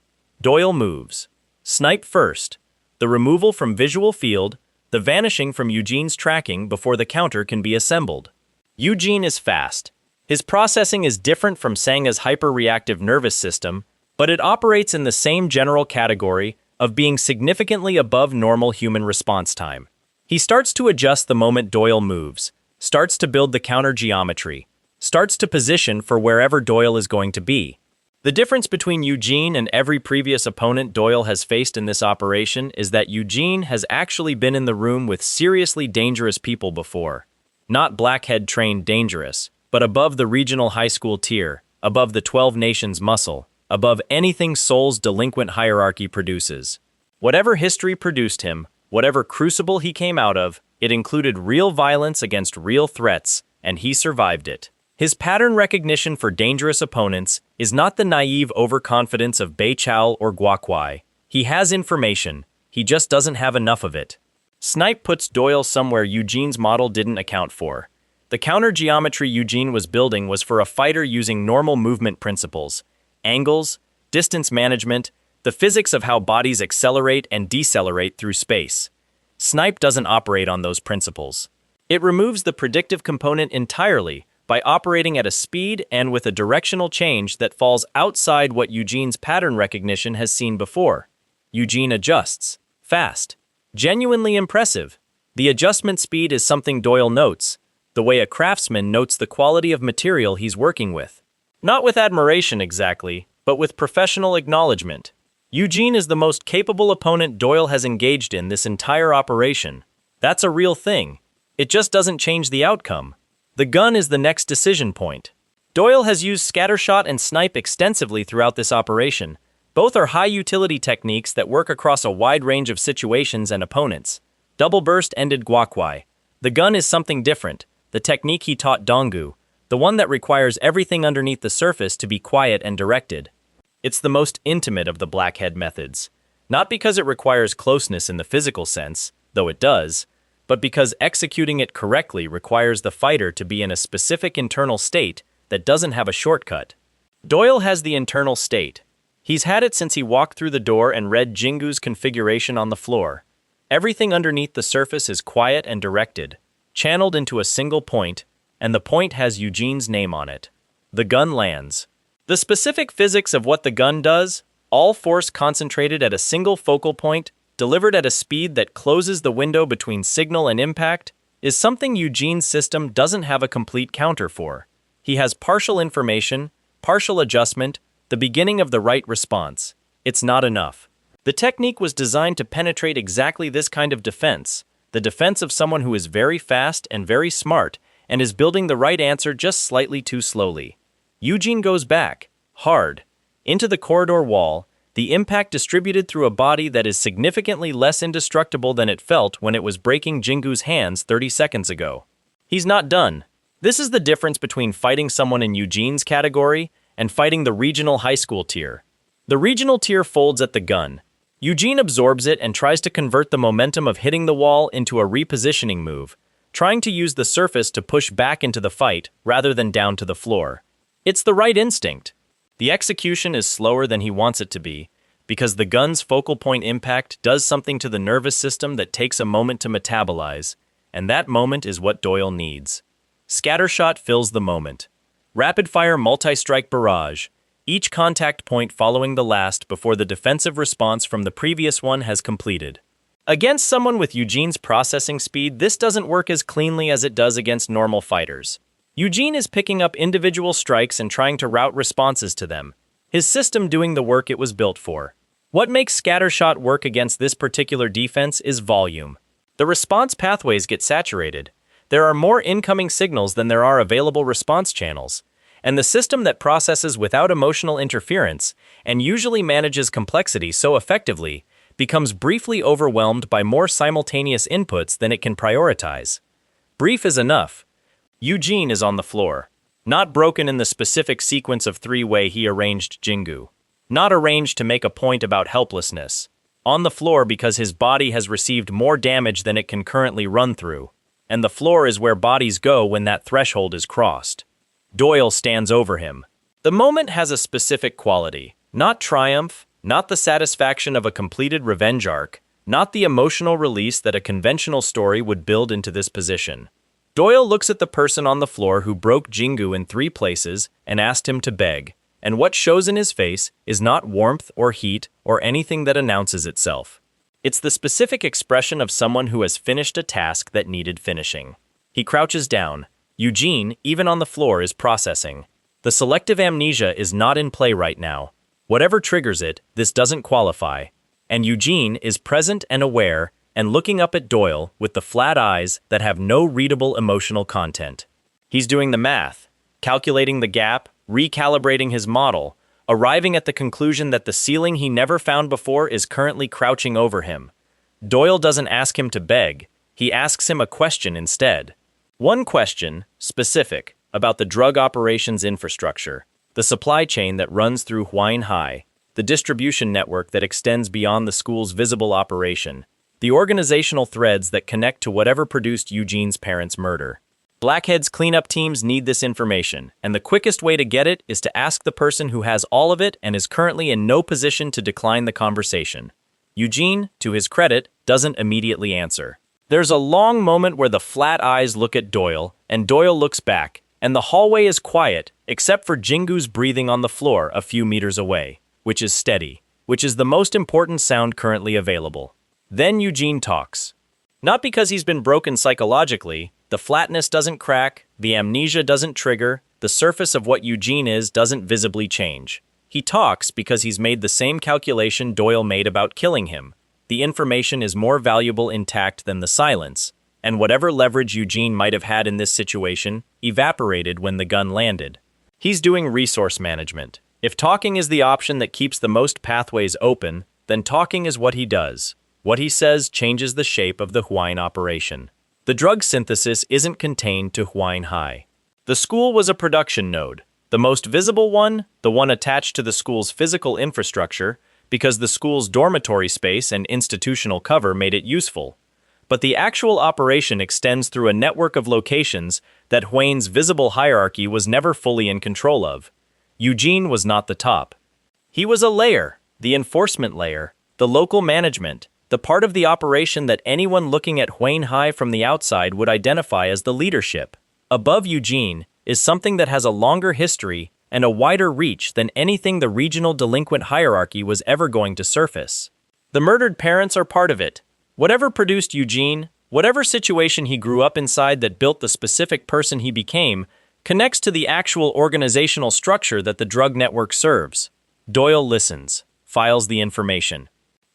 Speaker 1: Doyle moves. Snipe first. The removal from visual field, the vanishing from Eugene's tracking before the counter can be assembled. Eugene is fast. His processing is different from Sangha's hyper-reactive nervous system, but it operates in the same general category of being significantly above normal human response time. He starts to adjust the moment Doyle moves, starts to build the counter geometry, starts to position for wherever Doyle is going to be. The difference between Eugene and every previous opponent Doyle has faced in this operation is that Eugene has actually been in the room with seriously dangerous people before. Not Blackhead-trained dangerous, but above the regional high school tier, above the 12 nations muscle, above anything Seoul's delinquent hierarchy produces. Whatever history produced him, whatever crucible he came out of, it included real violence against real threats, and he survived it. His pattern recognition for dangerous opponents is not the naive overconfidence of Bai Chao or Guokwai. He has information, he just doesn't have enough of it. Snipe puts Doyle somewhere Eugene's model didn't account for. The counter geometry Eugene was building was for a fighter using normal movement principles, angles, distance management, the physics of how bodies accelerate and decelerate through space. Snipe doesn't operate on those principles. It removes the predictive component entirely by operating at a speed and with a directional change that falls outside what Eugene's pattern recognition has seen before. Eugene adjusts. Fast. Genuinely impressive. The adjustment speed is something Doyle notes, the way a craftsman notes the quality of material he's working with. Not with admiration exactly, but with professional acknowledgement. Eugene is the most capable opponent Doyle has engaged in this entire operation. That's a real thing. It just doesn't change the outcome. The gun is the next decision point. Doyle has used scattershot and snipe extensively throughout this operation. Both are high-utility techniques that work across a wide range of situations and opponents. Double burst ended Guakwai. The gun is something different, the technique he taught Dongu, the one that requires everything underneath the surface to be quiet and directed. It's the most intimate of the Blackhead methods. Not because it requires closeness in the physical sense, though it does, but because executing it correctly requires the fighter to be in a specific internal state that doesn't have a shortcut. Doyle has the internal state. He's had it since he walked through the door and read Jingu's configuration on the floor. Everything underneath the surface is quiet and directed, channeled into a single point, and the point has Eugene's name on it. The gun lands. The specific physics of what the gun does, all force concentrated at a single focal point, delivered at a speed that closes the window between signal and impact, is something Eugene's system doesn't have a complete counter for. He has partial information, partial adjustment, the beginning of the right response. It's not enough. The technique was designed to penetrate exactly this kind of defense, the defense of someone who is very fast and very smart and is building the right answer just slightly too slowly. Eugene goes back, hard, into the corridor wall, the impact distributed through a body that is significantly less indestructible than it felt when it was breaking Jingu's hands 30 seconds ago. He's not done. This is the difference between fighting someone in Eugene's category and fighting the regional high school tier. The regional tier folds at the gun. Eugene absorbs it and tries to convert the momentum of hitting the wall into a repositioning move, trying to use the surface to push back into the fight rather than down to the floor. It's the right instinct. The execution is slower than he wants it to be, because the gun's focal point impact does something to the nervous system that takes a moment to metabolize, and that moment is what Doyle needs. Scattershot fills the moment. Rapid-fire multi-strike barrage, each contact point following the last before the defensive response from the previous one has completed. Against someone with Eugene's processing speed, this doesn't work as cleanly as it does against normal fighters. Eugene is picking up individual strikes and trying to route responses to them, his system doing the work it was built for. What makes scattershot work against this particular defense is volume. The response pathways get saturated. There are more incoming signals than there are available response channels, and the system that processes without emotional interference and usually manages complexity so effectively becomes briefly overwhelmed by more simultaneous inputs than it can prioritize. Brief is enough. Eugene is on the floor, not broken in the specific sequence of three-way he arranged Jingu, not arranged to make a point about helplessness, on the floor because his body has received more damage than it can currently run through, and the floor is where bodies go when that threshold is crossed. Doyle stands over him. The moment has a specific quality, not triumph, not the satisfaction of a completed revenge arc, not the emotional release that a conventional story would build into this position. Doyle looks at the person on the floor who broke Jingu in 3 places and asked him to beg, and what shows in his face is not warmth or heat or anything that announces itself. It's the specific expression of someone who has finished a task that needed finishing. He crouches down. Eugene, even on the floor, is processing. The selective amnesia is not in play right now. Whatever triggers it, this doesn't qualify. And Eugene is present and aware and looking up at Doyle with the flat eyes that have no readable emotional content. He's doing the math, calculating the gap, recalibrating his model, arriving at the conclusion that the ceiling he never found before is currently crouching over him. Doyle doesn't ask him to beg, he asks him a question instead. One question, specific, about the drug operations infrastructure, the supply chain that runs through Ilgyang High, the distribution network that extends beyond the school's visible operation, the organizational threads that connect to whatever produced Eugene's parents' murder. Blackhead's cleanup teams need this information, and the quickest way to get it is to ask the person who has all of it and is currently in no position to decline the conversation. Eugene, to his credit, doesn't immediately answer. There's a long moment where the flat eyes look at Doyle, and Doyle looks back, and the hallway is quiet, except for Jingu's breathing on the floor a few meters away, which is steady, which is the most important sound currently available. Then Eugene talks. Not because he's been broken psychologically, the flatness doesn't crack, the amnesia doesn't trigger, the surface of what Eugene is doesn't visibly change. He talks because he's made the same calculation Doyle made about killing him. the information is more valuable intact than the silence, and whatever leverage Eugene might have had in this situation evaporated when the gun landed. He's doing resource management. If talking is the option that keeps the most pathways open, then talking is what he does. What he says changes the shape of the Hwine operation. The drug synthesis isn't contained to Hwine High. The school was a production node. The most visible one, the one attached to the school's physical infrastructure, because the school's dormitory space and institutional cover made it useful. But the actual operation extends through a network of locations that Hwane's visible hierarchy was never fully in control of. Eugene was not the top. He was a layer, the enforcement layer, the local management, the part of the operation that anyone looking at Hwine High from the outside would identify as the leadership. Above Eugene is something that has a longer history and a wider reach than anything the regional delinquent hierarchy was ever going to surface. The murdered parents are part of it. Whatever produced Eugene, whatever situation he grew up inside that built the specific person he became, connects to the actual organizational structure that the drug network serves. Doyle listens, files the information,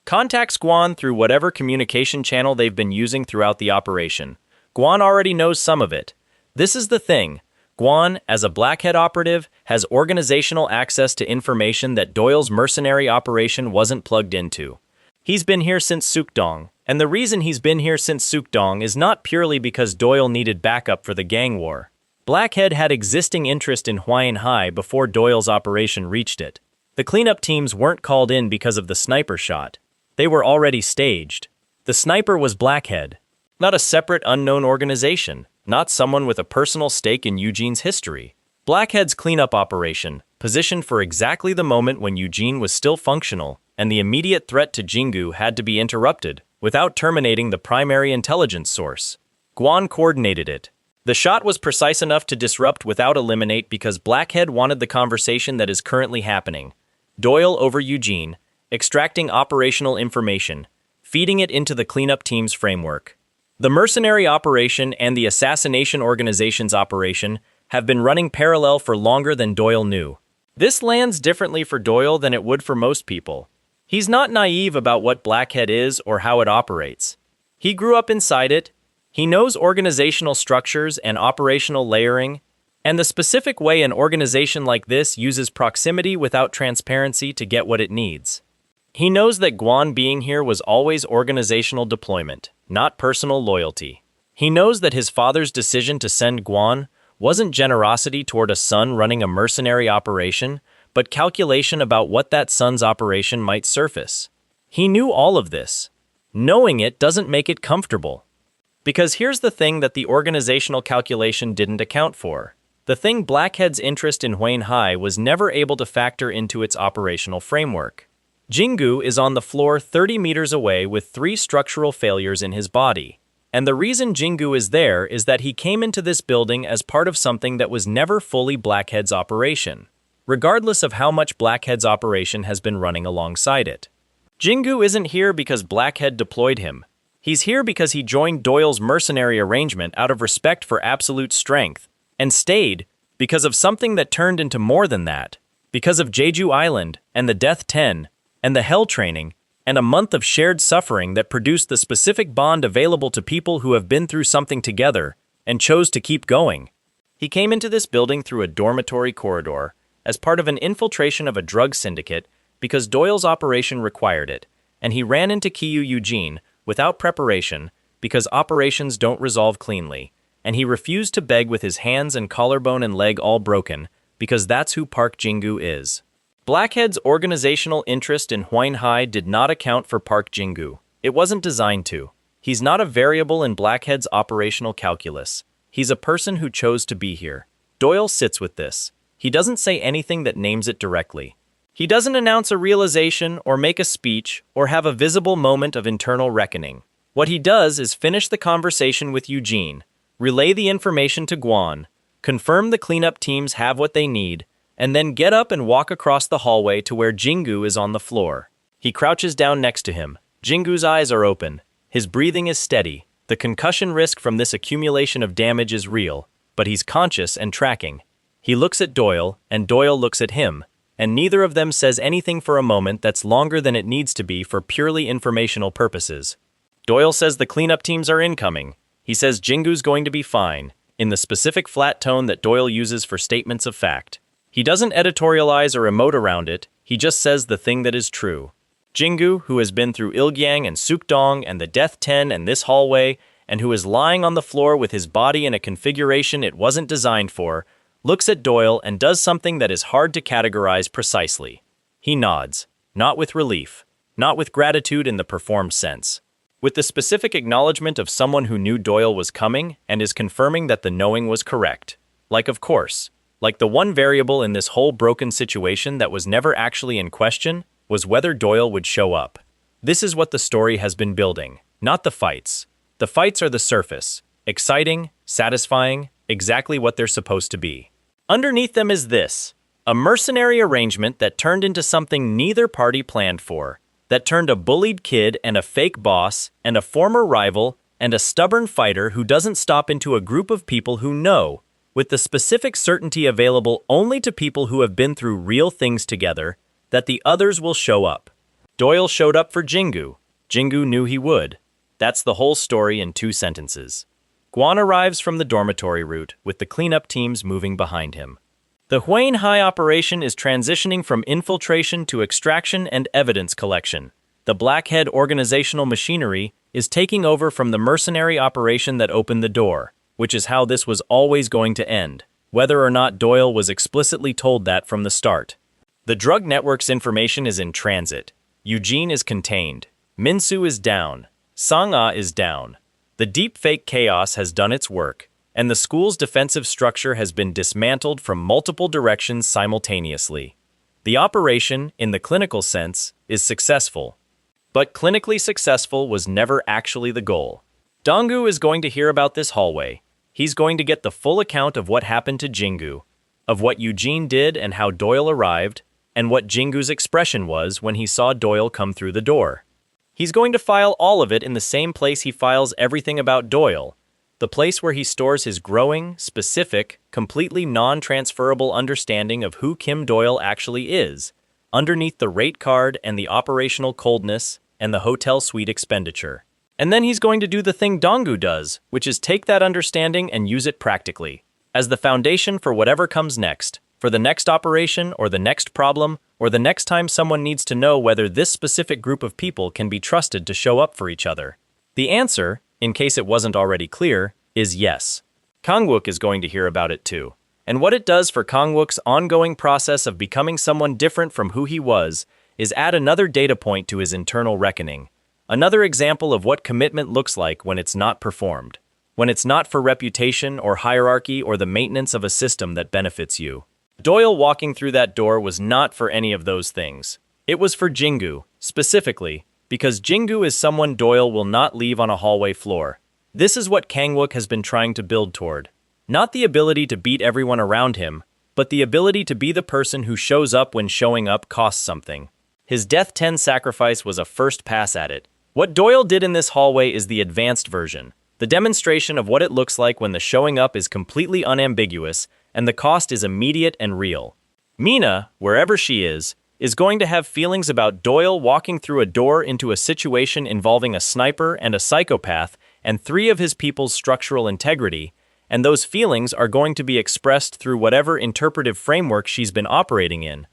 Speaker 1: contacts Guan through whatever communication channel they've been using throughout the operation. Guan already knows some of it. This is the thing. Guan, as a Blackhead operative, has organizational access to information that Doyle's mercenary operation wasn't plugged into. He's been here since Sukdong, and the reason he's been here since Sukdong is not purely because Doyle needed backup for the gang war. Blackhead had existing interest in Hwine High before Doyle's operation reached it. The cleanup teams weren't called in because of the sniper shot. They were already staged. The sniper was Blackhead, not a separate unknown organization, not someone with a personal stake in Eugene's history. Blackhead's cleanup operation, positioned for exactly the moment when Eugene was still functional, and the immediate threat to Jingu had to be interrupted, without terminating the primary intelligence source. Guan coordinated it. The shot was precise enough to disrupt without eliminate because Blackhead wanted the conversation that is currently happening. Doyle over Eugene, extracting operational information, feeding it into the cleanup team's framework. The mercenary operation and the assassination organization's operation have been running parallel for longer than Doyle knew. This lands differently for Doyle than it would for most people. He's not naive about what Blackhead is or how it operates. He grew up inside it. He knows organizational structures and operational layering, and the specific way an organization like this uses proximity without transparency to get what it needs. He knows that Guan being here was always organizational deployment, not personal loyalty. He knows that his father's decision to send Guan wasn't generosity toward a son running a mercenary operation, but calculation about what that son's operation might surface. He knew all of this. Knowing it doesn't make it comfortable. Because here's the thing that the organizational calculation didn't account for. The thing Blackhead's interest in Hwine High was never able to factor into its operational framework. Jingu is on the floor 30 meters away with 3 structural failures in his body. And the reason Jingu is there is that he came into this building as part of something that was never fully Blackhead's operation, regardless of how much Blackhead's operation has been running alongside it. Jingu isn't here because Blackhead deployed him. He's here because he joined Doyle's mercenary arrangement out of respect for absolute strength, and stayed because of something that turned into more than that, because of Jeju Island and the Death 10, and the Hell training, and a month of shared suffering that produced the specific bond available to people who have been through something together and chose to keep going. He came into this building through a dormitory corridor as part of an infiltration of a drug syndicate because Doyle's operation required it, and he ran into Kiyu Eugene without preparation because operations don't resolve cleanly, and he refused to beg with his hands and collarbone and leg all broken because that's who Park Jingu is. Blackhead's organizational interest in Hwine High did not account for Park Jingu. It wasn't designed to. He's not a variable in Blackhead's operational calculus. He's a person who chose to be here. Doyle sits with this. He doesn't say anything that names it directly. He doesn't announce a realization or make a speech or have a visible moment of internal reckoning. What he does is finish the conversation with Eugene, relay the information to Guan, confirm the cleanup teams have what they need, and then get up and walk across the hallway to where Jingu is on the floor. He crouches down next to him. Jingu's eyes are open. His breathing is steady. The concussion risk from this accumulation of damage is real, but he's conscious and tracking. He looks at Doyle, and Doyle looks at him. and neither of them says anything for a moment that's longer than it needs to be for purely informational purposes. Doyle says the cleanup teams are incoming. He says Jingu's going to be fine, in the specific flat tone that Doyle uses for statements of fact. He doesn't editorialize or emote around it, he just says the thing that is true. Jingu, who has been through Ilgyang and Sukdong and the Death 10 and this hallway, and who is lying on the floor with his body in a configuration it wasn't designed for, looks at Doyle and does something that is hard to categorize precisely. He nods, not with relief, not with gratitude in the performed sense, with the specific acknowledgement of someone who knew Doyle was coming and is confirming that the knowing was correct. Like, of course, like the one variable in this whole broken situation that was never actually in question was whether Doyle would show up. This is what the story has been building, not the fights. The fights are the surface, exciting, satisfying, exactly what they're supposed to be. Underneath them is this, a mercenary arrangement that turned into something neither party planned for, that turned a bullied kid and a fake boss and a former rival and a stubborn fighter who doesn't stop into a group of people who know, with the specific certainty available only to people who have been through real things together, that the others will show up. Doyle showed up for Jingu. Jingu knew he would. That's the whole story in 2 sentences. Guan arrives from the dormitory route, with the cleanup teams moving behind him. The Huane High operation is transitioning from infiltration to extraction and evidence collection. The Blackhead organizational machinery is taking over from the mercenary operation that opened the door, which is how this was always going to end, whether or not Doyle was explicitly told that from the start. The drug network's information is in transit. Eugene is contained. Minsu is down. Sang-a is down. The deep-fake chaos has done its work, and the school's defensive structure has been dismantled from multiple directions simultaneously. The operation, in the clinical sense, is successful. But clinically successful was never actually the goal. Dongu is going to hear about this hallway. He's going to get the full account of what happened to Jingu, of what Eugene did and how Doyle arrived, and what Jingu's expression was when he saw Doyle come through the door. He's going to file all of it in the same place he files everything about Doyle, the place where he stores his growing, specific, completely non-transferable understanding of who Kim Doyle actually is, underneath the rate card and the operational coldness and the hotel suite expenditure. And then he's going to do the thing Dongu does, which is take that understanding and use it practically, as the foundation for whatever comes next, for the next operation or the next problem, or the next time someone needs to know whether this specific group of people can be trusted to show up for each other. The answer, in case it wasn't already clear, is yes. Kangwook is going to hear about it too. And what it does for Kangwook's ongoing process of becoming someone different from who he was is add another data point to his internal reckoning. Another example of what commitment looks like when it's not performed. When it's not for reputation or hierarchy or the maintenance of a system that benefits you. Doyle walking through that door was not for any of those things. It was for Jingu, specifically, because Jingu is someone Doyle will not leave on a hallway floor. This is what Kangwook has been trying to build toward. Not the ability to beat everyone around him, but the ability to be the person who shows up when showing up costs something. His Death 10 sacrifice was a first pass at it. What Doyle did in this hallway is the advanced version, the demonstration of what it looks like when the showing up is completely unambiguous and the cost is immediate and real. Mina, wherever she is going to have feelings about Doyle walking through a door into a situation involving a sniper and a psychopath and 3 of his people's structural integrity, and those feelings are going to be expressed through whatever interpretive framework she's been operating in,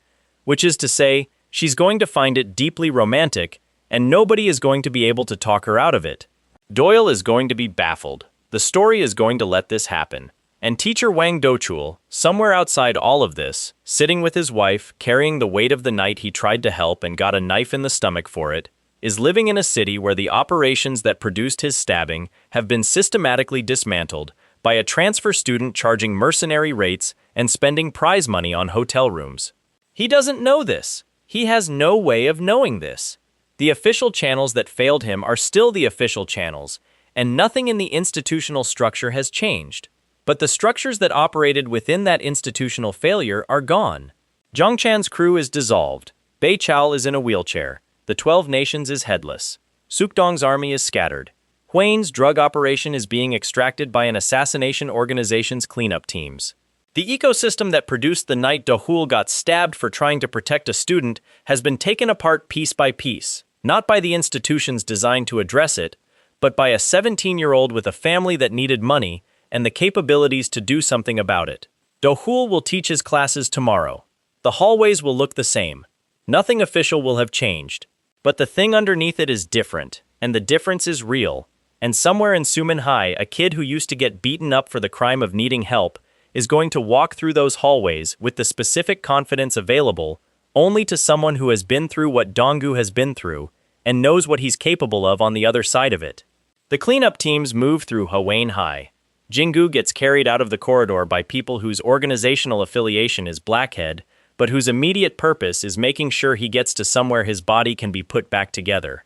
Speaker 1: which is to say, she's going to find it deeply romantic, and nobody is going to be able to talk her out of it. Doyle is going to be baffled. The story is going to let this happen. And teacher Wang Dochul, somewhere outside all of this, sitting with his wife, carrying the weight of the night he tried to help and got a knife in the stomach for it, is living in a city where the operations that produced his stabbing have been systematically dismantled by a transfer student charging mercenary rates and spending prize money on hotel rooms. He doesn't know this. He has no way of knowing this. The official channels that failed him are still the official channels, and nothing in the institutional structure has changed. But the structures that operated within that institutional failure are gone. Zhongchan's crew is dissolved. Bei Chao is in a wheelchair. The 12 Nations is headless. Sukdong's army is scattered. Huane's drug operation is being extracted by an assassination organization's cleanup teams. The ecosystem that produced the night Doyle got stabbed for trying to protect a student has been taken apart piece by piece, not by the institutions designed to address it, but by a 17-year-old with a family that needed money and the capabilities to do something about it. Doyle will teach his classes tomorrow. The hallways will look the same. Nothing official will have changed. But the thing underneath it is different, and the difference is real. And somewhere in Suman High, a kid who used to get beaten up for the crime of needing help is going to walk through those hallways with the specific confidence available only to someone who has been through what Dongu has been through and knows what he's capable of on the other side of it. The cleanup teams move through Ilgyang High. Jingu gets carried out of the corridor by people whose organizational affiliation is Blackhead, but whose immediate purpose is making sure he gets to somewhere his body can be put back together.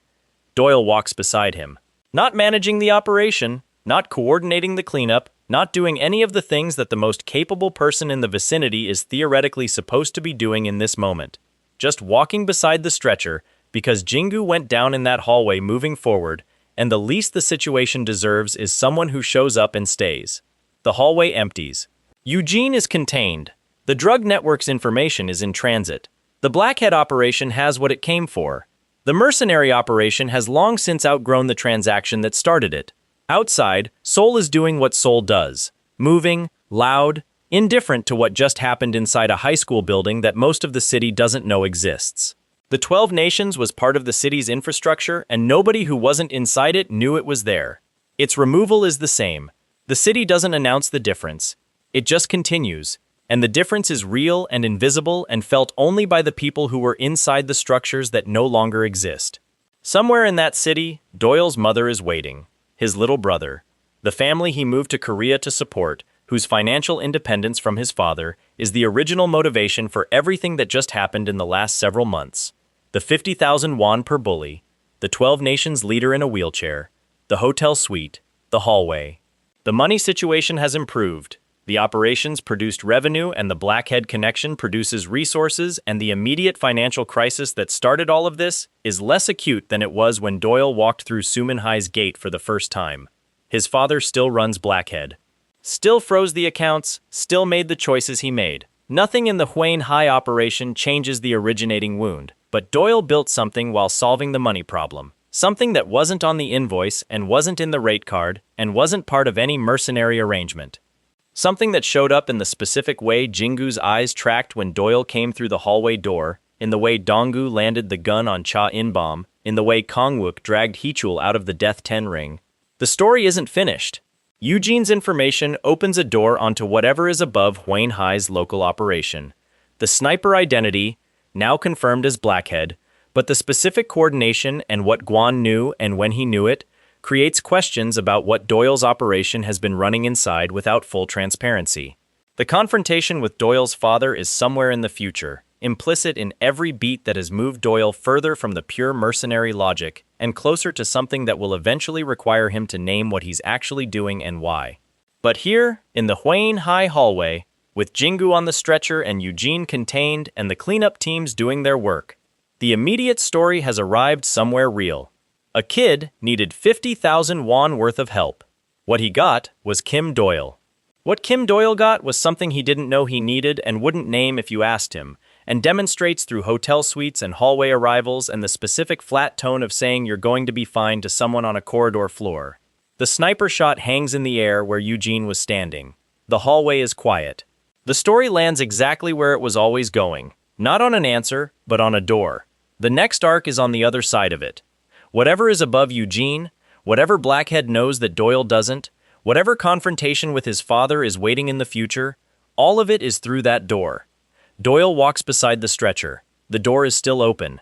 Speaker 1: Doyle walks beside him. Not managing the operation, not coordinating the cleanup, not doing any of the things that the most capable person in the vicinity is theoretically supposed to be doing in this moment. Just walking beside the stretcher because Jingu went down in that hallway moving forward, and the least the situation deserves is someone who shows up and stays. The hallway empties. Eugene is contained. The drug network's information is in transit. The Blackhead operation has what it came for. The mercenary operation has long since outgrown the transaction that started it. Outside, Seoul is doing what Seoul does. Moving, loud, indifferent to what just happened inside a high school building that most of the city doesn't know exists. The 12 Nations was part of the city's infrastructure, and nobody who wasn't inside it knew it was there. Its removal is the same. The city doesn't announce the difference. It just continues, and the difference is real and invisible and felt only by the people who were inside the structures that no longer exist. Somewhere in that city, Doyle's mother is waiting. His little brother, the family he moved to Korea to support, whose financial independence from his father is the original motivation for everything that just happened in the last several months. The 50,000 won per bully, the 12 Nations leader in a wheelchair, the hotel suite, the hallway. The money situation has improved. The operations produced revenue and the Blackhead connection produces resources, and the immediate financial crisis that started all of this is less acute than it was when Doyle walked through Suman High's gate for the first time. His father still runs Blackhead. Still froze the accounts, still made the choices he made. Nothing in the Ilgyang High operation changes the originating wound, but Doyle built something while solving the money problem. Something that wasn't on the invoice and wasn't in the rate card and wasn't part of any mercenary arrangement. Something that showed up in the specific way Jingu's eyes tracked when Doyle came through the hallway door, in the way Dongu landed the gun on Cha In-Bom, in the way Kongwook dragged Heechul out of the Death 10 ring. The story isn't finished. Eugene's information opens a door onto whatever is above Ilgyang High's local operation. The sniper identity, now confirmed as Blackhead, but the specific coordination and what Guan knew and when he knew it, creates questions about what Doyle's operation has been running inside without full transparency. The confrontation with Doyle's father is somewhere in the future, implicit in every beat that has moved Doyle further from the pure mercenary logic and closer to something that will eventually require him to name what he's actually doing and why. But here, in the Ilgyang High hallway, with Jingu on the stretcher and Eugene contained and the cleanup teams doing their work, the immediate story has arrived somewhere real. A kid needed 50,000 won worth of help. What he got was Kim Doyle. What Kim Doyle got was something he didn't know he needed and wouldn't name if you asked him, and demonstrates through hotel suites and hallway arrivals and the specific flat tone of saying you're going to be fine to someone on a corridor floor. The sniper shot hangs in the air where Eugene was standing. The hallway is quiet. The story lands exactly where it was always going, not on an answer, but on a door. The next arc is on the other side of it. Whatever is above Eugene, whatever Blackhead knows that Doyle doesn't, whatever confrontation with his father is waiting in the future, all of it is through that door. Doyle walks beside the stretcher. The door is still open.